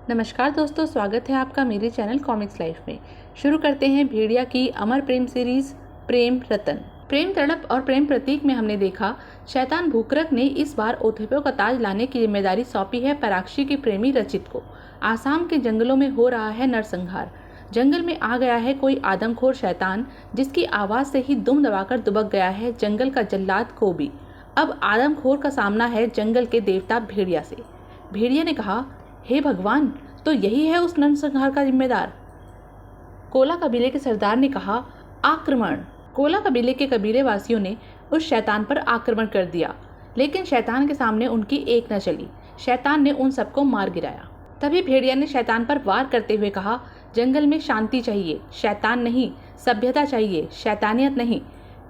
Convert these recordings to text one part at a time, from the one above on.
नमस्कार दोस्तों, स्वागत है आपका मेरे चैनल कॉमिक्स लाइफ में। शुरू करते हैं भेड़िया की अमर प्रेम सीरीज प्रेम रतन। प्रेम तड़प और प्रेम प्रतीक में हमने देखा शैतान भूकरक ने इस बार ओथेपो का ताज लाने की जिम्मेदारी सौंपी है पराक्षी के प्रेमी रचित को। आसाम के जंगलों में हो रहा है नरसंहार। जंगल में आ गया है कोई आदमखोर शैतान जिसकी आवाज से ही दुम दबाकर दुबक गया है जंगल का जल्लाद कोबी। अब आदमखोर का सामना है जंगल के देवता भेड़िया से। भेड़िया ने कहा, हे भगवान, तो यही है उस नरसंहार का जिम्मेदार। कोला कबीले के सरदार ने कहा, आक्रमण। कोला कबीले के कबीले वासियों ने उस शैतान पर आक्रमण कर दिया, लेकिन शैतान के सामने उनकी एक न चली। शैतान ने उन सबको मार गिराया। तभी भेड़िया ने शैतान पर वार करते हुए कहा, जंगल में शांति चाहिए, शैतान नहीं। सभ्यता चाहिए, शैतानियत नहीं।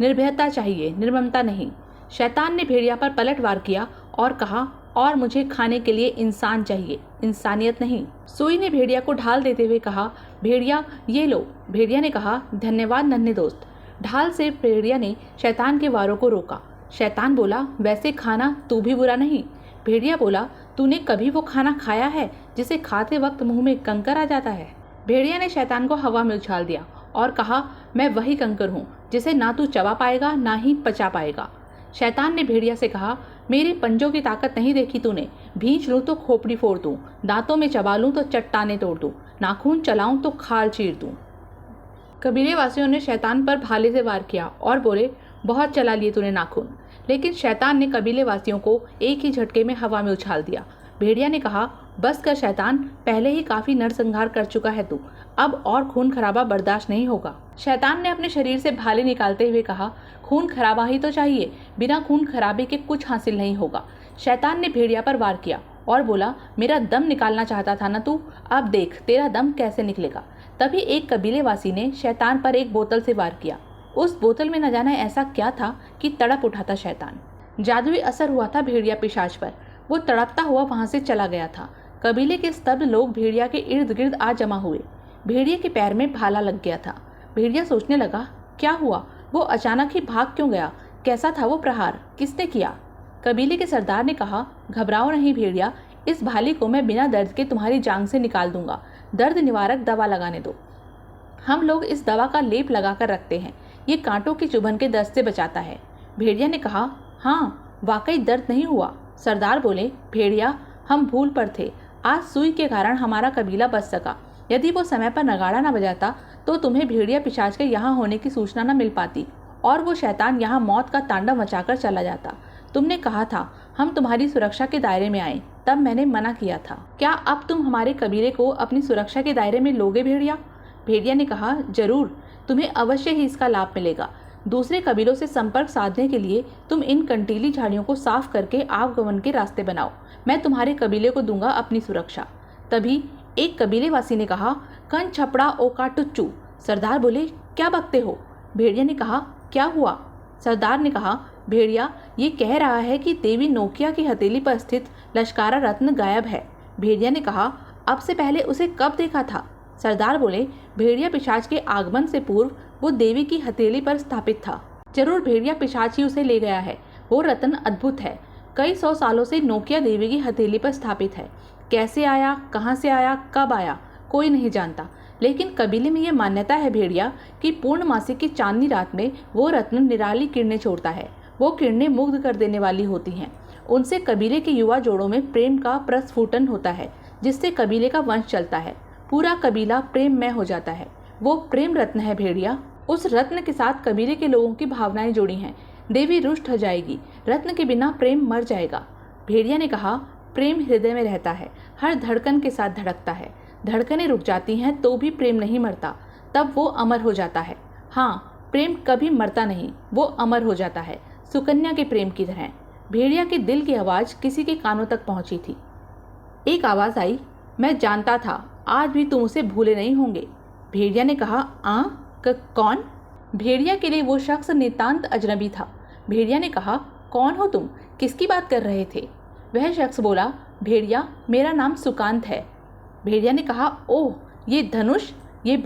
निर्भयता चाहिए, निर्ममता नहीं। शैतान ने भेड़िया पर पलटवार किया और कहा, और मुझे खाने के लिए इंसान चाहिए, इंसानियत नहीं। सुई ने भेड़िया को ढाल देते हुए कहा, भेड़िया ये लो। भेड़िया ने कहा, धन्यवाद नन्हे दोस्त। ढाल से भेड़िया ने शैतान के वारों को रोका। शैतान बोला, वैसे खाना तू भी बुरा नहीं। भेड़िया बोला, तूने कभी वो खाना खाया है जिसे खाते वक्त मुंह में कंकर आ जाता है? भेड़िया ने शैतान को हवा में उछाल दिया और कहा, मैं वही कंकर हूँ जिसे ना तू चबा पाएगा ना ही पचा पाएगा। शैतान ने भेड़िया से कहा, मेरे पंजों की ताकत नहीं देखी तूने? भींच लूं तो खोपड़ी फोड़ दूं, दांतों में चबा लूं तो चट्टाने तोड़ दूं, नाखून चलाऊं तो खाल चीर दूं। कबीले वासियों ने शैतान पर भाले से वार किया और बोले, बहुत चला लिए तूने नाखून। लेकिन शैतान ने कबीले वासियों को एक ही झटके में हवा में उछाल दिया। भेड़िया ने कहा, बस कर शैतान, पहले ही काफी नरसंहार कर चुका है तू, अब और खून खराबा बर्दाश्त नहीं होगा। शैतान ने अपने शरीर से भाले निकालते हुए कहा, खून खराबा ही तो चाहिए, बिना खून खराबे के कुछ हासिल नहीं होगा। शैतान ने भेड़िया पर वार किया और बोला, मेरा दम निकालना चाहता था ना तू, अब देख तेरा दम कैसे निकलेगा। तभी एक कबीले वासी ने शैतान पर एक बोतल से वार किया। उस बोतल में न जाने ऐसा क्या था कि तड़प उठा था शैतान। जादुई असर हुआ था भेड़िया पिशाच पर। वो तड़पता हुआ वहां से चला गया था। कबीले के स्तब्ध लोग भेड़िया के इर्द गिर्द आ जमा हुए। भेड़िया के पैर में भाला लग गया था। भेड़िया सोचने लगा, क्या हुआ? वो अचानक ही भाग क्यों गया? कैसा था वो प्रहार? किसने किया? कबीले के सरदार ने कहा, घबराओ नहीं भेड़िया, इस भाले को मैं बिना दर्द के तुम्हारी जांग से निकाल दूंगा। दर्द निवारक दवा लगाने दो। हम लोग इस दवा का लेप लगाकर रखते हैं, ये कांटों की चुभन के दर्द से बचाता है। भेड़िया ने कहा, हाँ वाकई दर्द नहीं हुआ। सरदार बोले, भेड़िया हम भूल पर थे, आज सुई के कारण हमारा कबीला बच सका। यदि वो समय पर नगाड़ा न बजाता तो तुम्हें भेड़िया पिशाच के यहाँ होने की सूचना न मिल पाती और वो शैतान यहाँ मौत का तांडव मचाकर चला जाता। तुमने कहा था हम तुम्हारी सुरक्षा के दायरे में आए, तब मैंने मना किया था। क्या अब तुम हमारे कबीले को अपनी सुरक्षा के दायरे में लोगे भेड़िया? भेड़िया ने कहा, जरूर, तुम्हें अवश्य ही इसका लाभ मिलेगा। दूसरे कबीलों से संपर्क साधने के लिए तुम इन कंटीली झाड़ियों को साफ करके आवागमन के रास्ते बनाओ। मैं तुम्हारे कबीले को दूंगा अपनी सुरक्षा। तभी एक कबीले वासी ने कहा, कन छपड़ा ओका टुच्चू। सरदार बोले, क्या बकते हो? भेड़िया ने कहा, क्या हुआ? सरदार ने कहा, भेड़िया ये कह रहा है कि देवी नोकिया की हथेली पर स्थित लश्कारा रत्न गायब है। भेड़िया ने कहा, अब से पहले उसे कब देखा था? सरदार बोले, भेड़िया पिशाच के आगमन से पूर्व वो देवी की हथेली पर स्थापित था। जरूर भेड़िया पिशाच ही उसे ले गया है। वो रत्न अद्भुत है, कई 100 सालों से नोकिया देवी की हथेली पर स्थापित है। कैसे आया, कहाँ से आया, कब आया, कोई नहीं जानता। लेकिन कबीले में ये मान्यता है भेड़िया कि पूर्णमासी की चांदनी रात में वो रत्न निराली किरणें छोड़ता है। वो किरणें मुग्ध कर देने वाली होती हैं। उनसे कबीले के युवा जोड़ों में प्रेम का प्रस्फुटन होता है, जिससे कबीले का वंश चलता है। पूरा कबीला प्रेममय हो जाता है। वो प्रेम रत्न है भेड़िया। उस रत्न के साथ कबीले के लोगों की भावनाएं जुड़ी हैं। देवी रुष्ट हो जाएगी, रत्न के बिना प्रेम मर जाएगा। भेड़िया ने कहा, प्रेम हृदय में रहता है, हर धड़कन के साथ धड़कता है। धड़कनें रुक जाती हैं तो भी प्रेम नहीं मरता, तब वो अमर हो जाता है। हाँ, प्रेम कभी मरता नहीं, वो अमर हो जाता है, सुकन्या के प्रेम की तरह। भेड़िया के दिल की आवाज किसी के कानों तक पहुंची थी। एक आवाज आई, मैं जानता था आज भी तुम उसे भूले नहीं होंगे। भेड़िया ने कहा, कौन? भेड़िया के लिए वो शख्स नितांत अजनबी था। भेड़िया ने कहा, कौन हो तुम, किसकी बात कर रहे थे? वह शख्स बोला, भेड़िया मेरा नाम सुकांत है। भेड़िया ने कहा, ओह ये धनुष, ये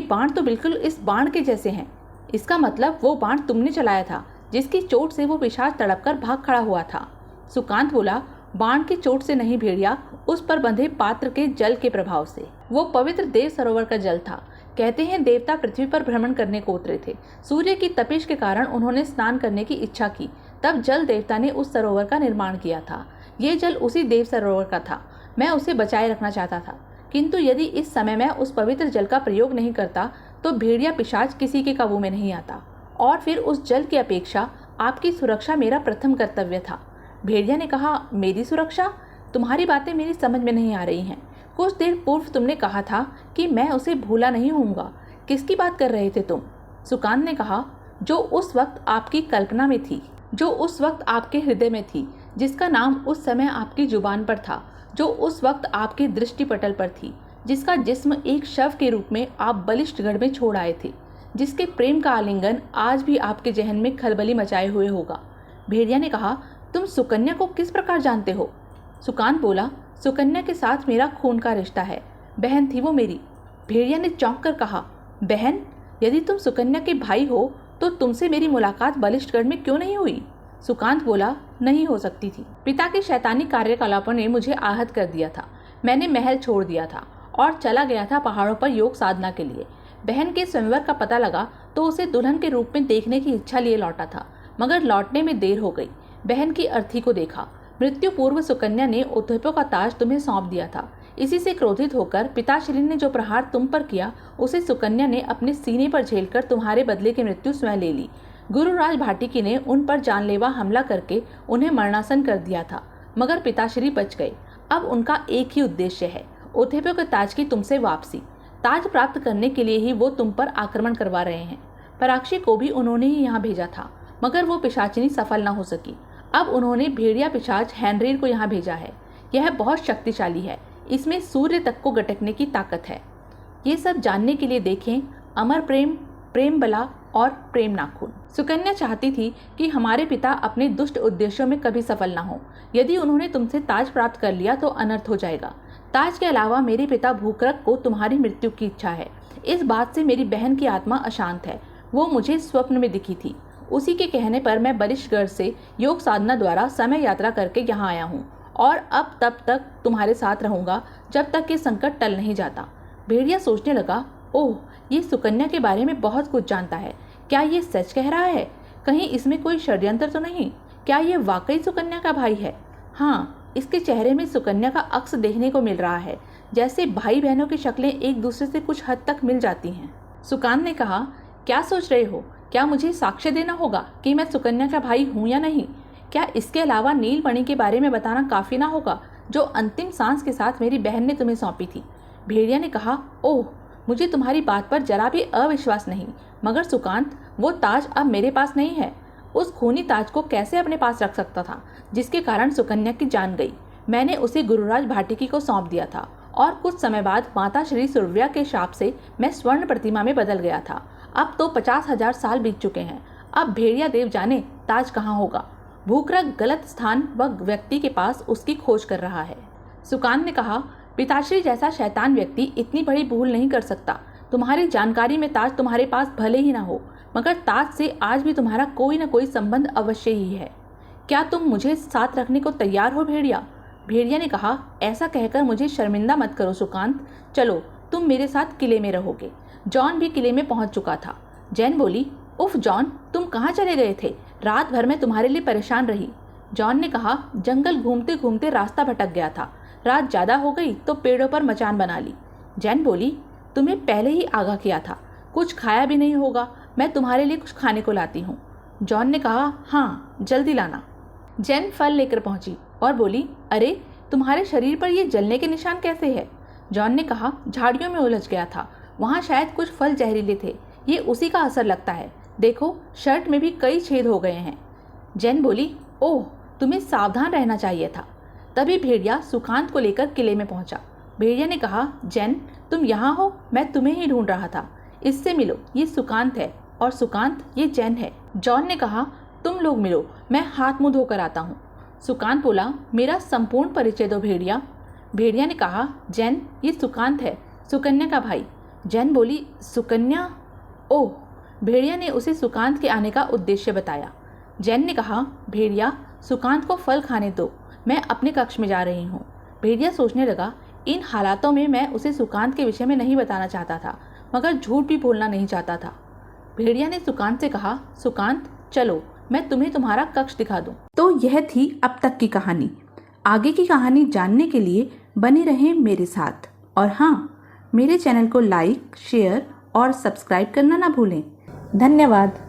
बाण तो बिल्कुल इस बाण के जैसे हैं। इसका मतलब वो बाण तुमने चलाया था जिसकी चोट से वो पिशाच तड़पकर भाग खड़ा हुआ था। सुकांत बोला, बाण की चोट से नहीं भेड़िया, उस पर बंधे पात्र के जल के प्रभाव से। वो पवित्र देव सरोवर का जल था। कहते हैं देवता पृथ्वी पर भ्रमण करने को उतरे थे। सूर्य की तपिश के कारण उन्होंने स्नान करने की इच्छा की। तब जल देवता ने उस सरोवर का निर्माण किया था। ये जल उसी देव सरोवर का था। मैं उसे बचाए रखना चाहता था, किंतु यदि इस समय मैं उस पवित्र जल का प्रयोग नहीं करता तो भेड़िया पिशाच किसी के काबू में नहीं आता, और फिर उस जल की अपेक्षा आपकी सुरक्षा मेरा प्रथम कर्तव्य था। भेड़िया ने कहा, मेरी सुरक्षा? तुम्हारी बातें मेरी समझ में नहीं आ रही हैं। कुछ देर पूर्व तुमने कहा था कि मैं उसे भूला नहीं होऊंगा। किसकी बात कर रहे थे तुम? सुकांत ने कहा, जो उस वक्त आपकी कल्पना में थी, जो उस वक्त आपके हृदय में थी, जिसका नाम उस समय आपकी जुबान पर था, जो उस वक्त आपके दृष्टिपटल पर थी, जिसका जिस्म एक शव के रूप में आप बलिष्ठगढ़ में छोड़ आए थे, जिसके प्रेम का आलिंगन आज भी आपके जहन में खलबली मचाए हुए होगा। भेड़िया ने कहा, तुम सुकन्या को किस प्रकार जानते हो? सुकांत बोला, सुकन्या के साथ मेरा खून का रिश्ता है। बहन थी वो मेरी। भेड़िया ने चौंक कर कहा, बहन? यदि तुम सुकन्या के भाई हो तो तुमसे मेरी मुलाकात बलिष्ठगढ़ में क्यों नहीं हुई? सुकांत बोला, नहीं हो सकती थी। पिता के शैतानी कार्यकलापों ने मुझे आहत कर दिया था। मैंने महल छोड़ दिया था और चला गया था पहाड़ों पर योग साधना के लिए। बहन के स्वयंवर का पता लगा तो उसे दुल्हन के रूप में देखने की इच्छा लिए लौटा था, मगर लौटने में देर हो गई। बहन की अर्थी को देखा। मृत्यु पूर्व सुकन्या ने उद्धव का ताज तुम्हें सौंप दिया था। इसी से क्रोधित होकर पिताश्री ने जो प्रहार तुम पर किया, उसे सुकन्या ने अपने सीने पर झेलकर तुम्हारे बदले की मृत्यु स्वयं ले ली। गुरुराज भाटिकी ने उन पर जानलेवा हमला करके उन्हें मरणासन कर दिया था, मगर पिताश्री बच गए। अब उनका एक ही उद्देश्य है, उद्धव के ताज की तुमसे वापसी। ताज प्राप्त करने के लिए ही वो तुम पर आक्रमण करवा रहे हैं। पराक्षी को भी उन्होंने ही यहाँ भेजा था, मगर वो पिशाचिनी सफल न हो सकी। अब उन्होंने भेड़िया पिशाच हैंड्रीर को यहाँ भेजा है। यह बहुत शक्तिशाली है, इसमें सूर्य तक को गटकने की ताकत है। ये सब जानने के लिए देखें अमर प्रेम, प्रेम बला और प्रेम नाखून। सुकन्या चाहती थी कि हमारे पिता अपने दुष्ट उद्देश्यों में कभी सफल न हो। यदि उन्होंने तुमसे ताज प्राप्त कर लिया तो अनर्थ हो जाएगा। ताज के अलावा मेरे पिता भूकरक को तुम्हारी मृत्यु की इच्छा है। इस बात से मेरी बहन की आत्मा अशांत है। वो मुझे स्वप्न में दिखी थी। उसी के कहने पर मैं बलिष्ठगढ़ से योग साधना द्वारा समय यात्रा करके यहाँ आया हूँ, और अब तब तक तुम्हारे साथ रहूंगा जब तक कि संकट टल नहीं जाता। भेड़िया सोचने लगा, ओह, ये सुकन्या के बारे में बहुत कुछ जानता है। क्या ये सच कह रहा है? कहीं इसमें कोई षड्यंत्र तो नहीं? क्या ये वाकई सुकन्या का भाई है? हाँ, इसके चेहरे में सुकन्या का अक्स देखने को मिल रहा है, जैसे भाई बहनों की शक्लें एक दूसरे से कुछ हद तक मिल जाती हैं। सुकांत ने कहा, क्या सोच रहे हो? क्या मुझे साक्ष्य देना होगा कि मैं सुकन्या का भाई हूँ या नहीं? क्या इसके अलावा नीलमणि के बारे में बताना काफी ना होगा, जो अंतिम सांस के साथ मेरी बहन ने तुम्हें सौंपी थी? भेड़िया ने कहा, ओह, मुझे तुम्हारी बात पर जरा भी अविश्वास नहीं, मगर सुकांत, वो ताज अब मेरे पास नहीं है। उस खूनी ताज को कैसे अपने पास रख सकता था, जिसके कारण सुकन्या की जान गई? मैंने उसे गुरुराज भाटिकी को सौंप दिया था, और कुछ समय बाद माता श्री सुरव्या के शाप से मैं स्वर्ण प्रतिमा में बदल गया था। अब तो 50,000 साल बीत चुके हैं। अब भेड़िया देव जाने ताज कहाँ होगा। भूकरक गलत स्थान व व्यक्ति के पास उसकी खोज कर रहा है। सुकांत ने कहा, पिताश्री जैसा शैतान व्यक्ति इतनी बड़ी भूल नहीं कर सकता। तुम्हारी जानकारी में ताज तुम्हारे पास भले ही ना हो, मगर ताज से आज भी तुम्हारा कोई न कोई संबंध अवश्य ही है। क्या तुम मुझे साथ रखने को तैयार हो भेड़िया? भेड़िया ने कहा, ऐसा कहकर मुझे शर्मिंदा मत करो सुकांत। चलो, तुम मेरे साथ किले में रहोगे। जॉन भी किले में पहुंच चुका था। जैन बोली, उफ जॉन, तुम कहाँ चले गए थे? रात भर मैं तुम्हारे लिए परेशान रही। जॉन ने कहा, जंगल घूमते घूमते रास्ता भटक गया था। रात ज्यादा हो गई तो पेड़ों पर मचान बना ली। जैन बोली, तुम्हें पहले ही आगाह किया था। कुछ खाया भी नहीं होगा, मैं तुम्हारे लिए कुछ खाने को लाती हूँ। जॉन ने कहा, हाँ, जल्दी लाना। जैन फल लेकर पहुंची और बोली, अरे, तुम्हारे शरीर पर ये जलने के निशान कैसे है? जॉन ने कहा, झाड़ियों में उलझ गया था, वहाँ शायद कुछ फल जहरीले थे, ये उसी का असर लगता है। देखो, शर्ट में भी कई छेद हो गए हैं। जैन बोली, ओह, तुम्हें सावधान रहना चाहिए था। तभी भेड़िया सुकांत को लेकर किले में पहुंचा। भेड़िया ने कहा, जैन, तुम यहाँ हो? मैं तुम्हें ही ढूंढ रहा था। इससे मिलो, ये सुकांत है, और सुकांत, ये जैन है। जॉन ने कहा, तुम लोग मिलो, मैं हाथ मुंह धोकर आता हूँ। सुकांत बोला, मेरा संपूर्ण परिचय दो भेड़िया। भेड़िया ने कहा, जैन, ये सुकांत है, सुकन्या का भाई। जैन बोली, सुकन्या? ओह। भेड़िया ने उसे सुकांत के आने का उद्देश्य बताया। जैन ने कहा, भेड़िया, सुकांत को फल खाने दो, मैं अपने कक्ष में जा रही हूँ। भेड़िया सोचने लगा, इन हालातों में मैं उसे सुकांत के विषय में नहीं बताना चाहता था, मगर झूठ भी बोलना नहीं चाहता था। भेड़िया ने सुकांत से कहा, सुकांत चलो मैं तुम्हें तुम्हारा कक्ष दिखा दूं। तो यह थी अब तक की कहानी। आगे की कहानी जानने के लिए बने रहें मेरे साथ। और हाँ, मेरे चैनल को लाइक, शेयर और सब्सक्राइब करना ना भूलें। धन्यवाद।